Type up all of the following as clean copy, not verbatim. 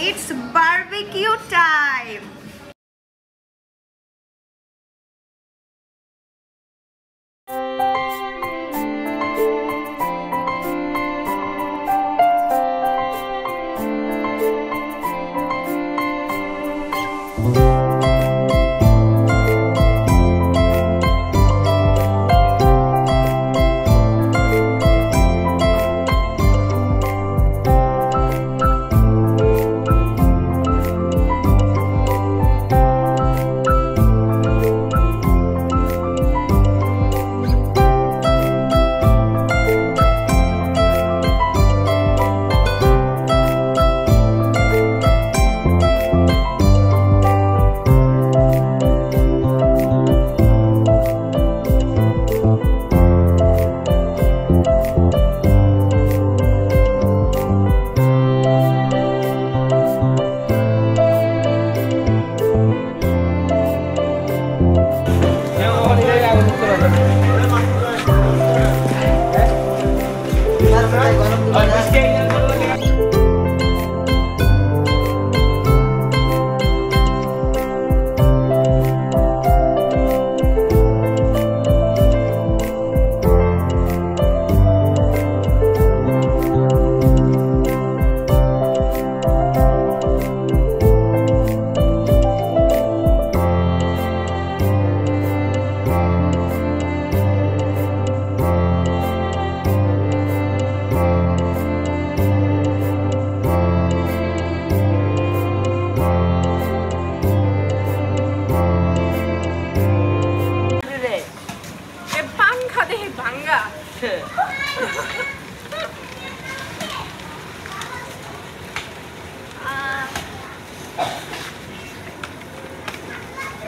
It's barbecue time.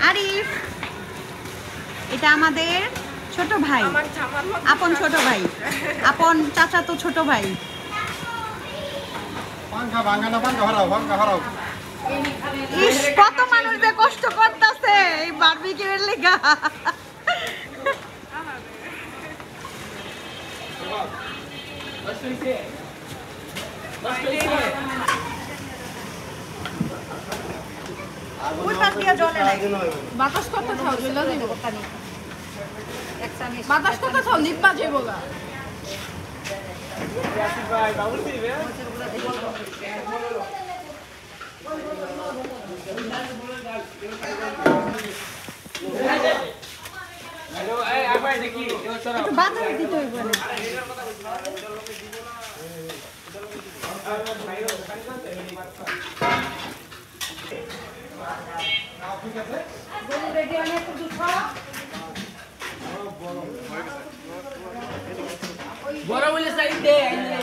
Arif, এটা আমাদের ছোট ভাই, আপন ছোট ভাই, আপন চাচা তো ছোট ভাই। ইস, কত মানুষ যে কষ্ট করতেছে এই বারবিকিউর লেগা। বাতাস কত খাও জেলা দিব বাতাস কত খাও নিব্বা যাবো গা একটু বাতাস দিতে হইব না। বড় বলে সাইড দে আইলে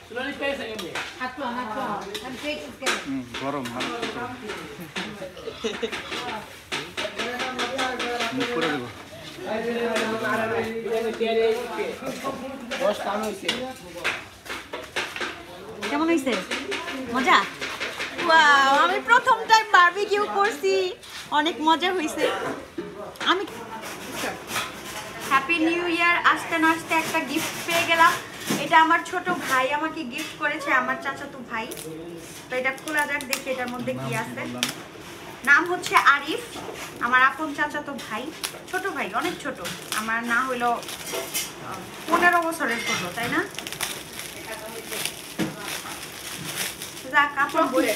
সুলনি পেছে এমনি হাতটো আমি পেট করে গরম মুখ করে দেব কেমন হয়েছে? মজা? ওয়াও, আমি প্রথম টাইম বারবিকিউ করছি, অনেক মজা হয়েছে। আমি হ্যাপি নিউ ইয়ার আসতে না আসতে একটা গিফট পেয়ে গেলাম। এটা আমার ছোট ভাই আমাকে গিফট করেছে, আমার চাচাতো ভাই। তো এটা খোলা যাক, দেখি এটার মধ্যে কি আছে। নাম হচ্ছে আরিফ, আমার আপন চাচাতো ভাই, ছোট ভাই, অনেক ছোট। আমার না হইল 15 বছরের ছোট, তাই না? যাক, আপন বলে